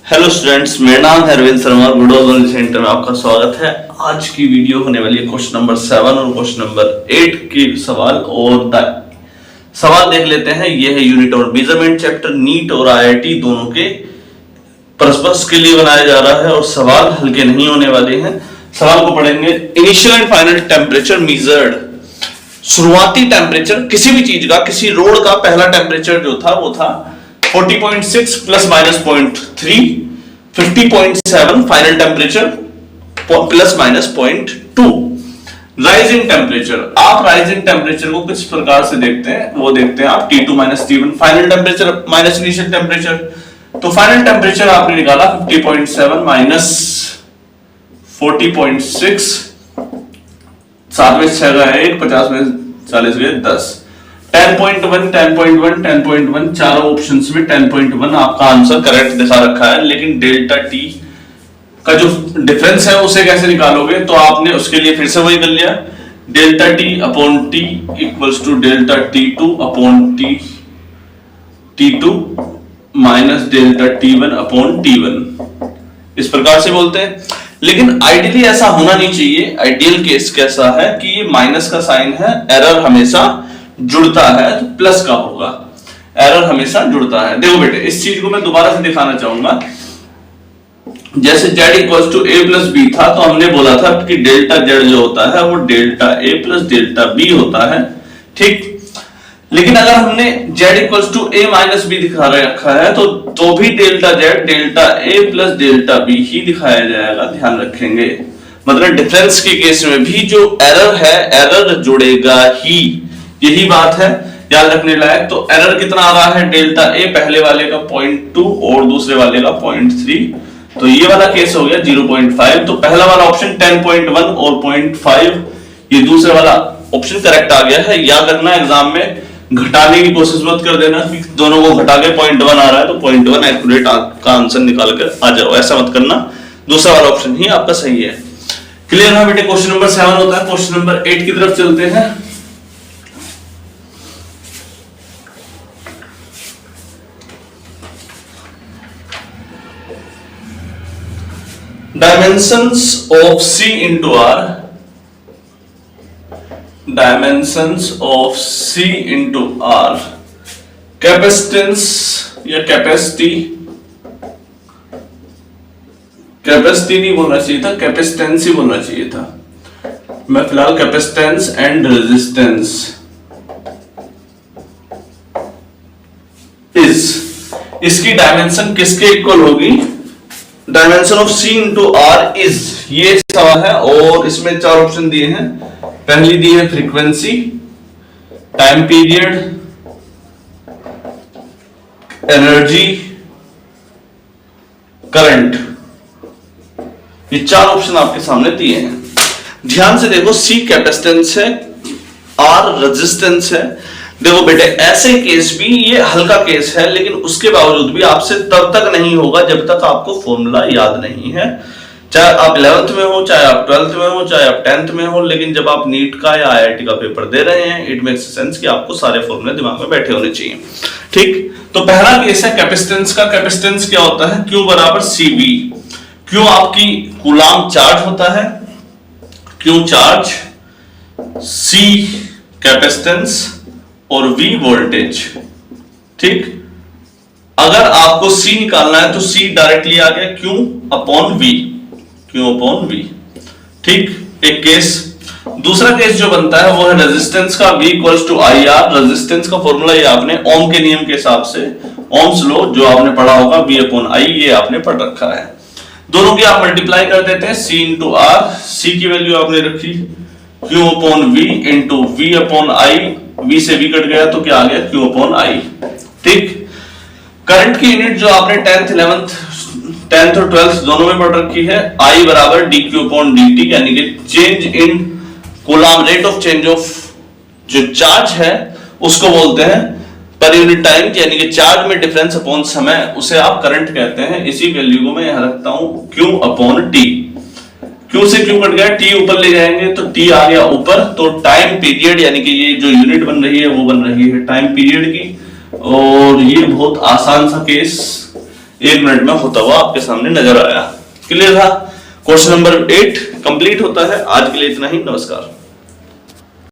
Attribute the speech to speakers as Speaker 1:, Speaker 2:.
Speaker 1: Hello students, मेरा नाम है Arvind Sharma. Windows only centre में आपका स्वागत है। आज की वीडियो होने वाली है क्वेश्चन नंबर 7 और क्वेश्चन नंबर 8 के सवाल और सवाल देख लेते हैं। यह है यूनिट और मेजरमेंट चैप्टर, नीट और आईआईटी दोनों के पर्पस के लिए बनाया जा रहा है और सवाल हल्के नहीं होने वाले हैं। सवाल को पढ़ेंगे। Initial and final temperature measured. शुरुआती टेम्परेचर किसी भी चीज का, किसी रोड का पहला टेम्परेचर जो था वो था 40.6 plus minus 0.3, 50.7 final temperature plus minus 0.2। Rising temperature, आप राइजिंग टेम्परेचर को किस प्रकार से देखते हैं वो देखते हैं आप T2 minus T1 final temperature minus initial temperature. तो फाइनल टेम्परेचर आपने निकाला 50.7 माइनस 40.6, 7 में 6 गए 1, 50 में 40 गए 10, 10.1 10.1 10.1 चारों ऑप्शंस में 10.1 आपका आंसर करेक्ट दिखा रखा है। लेकिन डेल्टा टी का जो डिफरेंस है उसे कैसे निकालोगे, तो आपने उसके लिए फिर से वही कर लिया, delta T upon T equals to delta T2 upon T2 minus delta T1 upon T1, इस प्रकार से बोलते हैं। लेकिन आइडियली ऐसा होना नहीं चाहिए। आइडियल केस कैसा है कि ये माइनस का साइन है, एरर हमेशा जुड़ता है तो प्लस का होगा, एरर हमेशा जुड़ता है। देखो बेटे, इस चीज को मैं दोबारा से दिखाना चाहूंगा। जैसे z equals to a plus B था तो हमने बोला था कि डेल्टा z जो होता है वो delta a plus delta b होता है, ठीक। लेकिन अगर हमने z equals to a minus B दिखा रखा है तो भी delta z delta a plus delta b ही दिखाया जाएगा, ध्यान रखेंगे। मतलब डिफरेंस के केस में भी जो एरर है, एरर जुड़ेगा ही, यही बात है, याद रखने लायक। तो एरर कितना आ रहा है, डेल्टा a पहले वाले का 0.2 और दूसरे वाले का 0.3, तो ये वाला केस हो गया 0.5। तो पहला वाला ऑप्शन 10.1 और 0.5, ये दूसरा वाला ऑप्शन करेक्ट आ गया है। याद रखना, एग्जाम में घटाने की कोशिश मत कर देना कि दोनों को घटा के 0.1 आ रहा है तो 0.1 एक्यूरेट का आंसर निकाल कर आ जाओ, ऐसा मत करना। दूसरा वाला ऑप्शन ही आपका सही है। क्लियर है बेटे? क्वेश्चन नंबर 7 होता है। क्वेश्चन नंबर 8 की तरफ चलते हैं। Dimensions of C into R, dimensions of C into R, capacitance या कैपेसिटी, कैपेसिटी नहीं बोलना चाहिए था, कैपेसिटेंस ही बोलना चाहिए था। मैं फिलहाल कैपेसिटेंस एंड रेजिस्टेंस इसकी डायमेंशन किसके इक्वल होगी, dimension of C into R is, ये सवाल है। और इसमें 4 ऑप्शन दिए हैं। पहली दी है frequency, time period, energy, current, ये 4 ऑप्शन आपके सामने दिए हैं। ध्यान से देखो, C कैपेसिटेंस है, R रेजिस्टेंस है। देखो बेटे, ऐसे केस भी, ये हल्का केस है लेकिन उसके बावजूद भी आपसे तब तक नहीं होगा जब तक आपको फॉर्मूला याद नहीं है। चाहे आप 11th में हो, चाहे आप 12th में हो, चाहे आप 10th में हो, लेकिन जब आप नीट का या आईआईटी का पेपर दे रहे हैं, इट मेक्स सेंस कि आपको सारे फॉर्मूले दिमाग में बैठे होने चाहिए, ठीक। तो पहला केस है कैपेसिटेंस का। कैपेसिटेंस क्या होता है, Q बराबर CV। Q आपकी कूलाम चार्ज होता है, Q चार्ज, C कैपेसिटेंस और V वोल्टेज, ठीक। अगर आपको C निकालना है तो C डायरेक्टली आ गया Q upon V, Q upon V, ठीक। एक केस। दूसरा केस जो बनता है वो है रेजिस्टेंस का, V equals to IR। Resistance का फॉर्मूला ये आपने ओम के नियम के हिसाब से, ओम्स लॉ जो आपने पढ़ा होगा, V अपॉन I, ये आपने पढ़ रखा है। दोनों की आप मल्टीप्लाई कर देते हैं, C इंटू R। C की वैल्यू आपने रखी Q upon V into V upon I, V से V कट गया तो क्या आ गया, Q अपॉन I, ठीक। करंट की यूनिट जो आपने 10th 11th 10th और 12th दोनों में पढ़ रखी है, I बराबर dQ अपॉन dt, यानी कि change in coulomb, rate of change of जो चार्ज है उसको बोलते हैं पर यूनिट टाइम, यानी कि चार्ज में डिफरेंस अपॉन समय, उसे आप करंट कहते हैं। इसी वैल्यू को मैं यहां रखता हूं Q अपॉन T। Q से Q कट गया, T ऊपर ले जाएंगे तो T आ गया ऊपर। तो टाइम पीरियड, यानी कि ये जो यूनिट बन रही है वो बन रही है टाइम पीरियड की। और ये बहुत आसान सा केस 1 मिनट में होता हुआ आपके सामने नजर आया। क्लियर था? क्वेश्चन नंबर 8 कंप्लीट होता है। आज के लिए इतना ही। नमस्कार।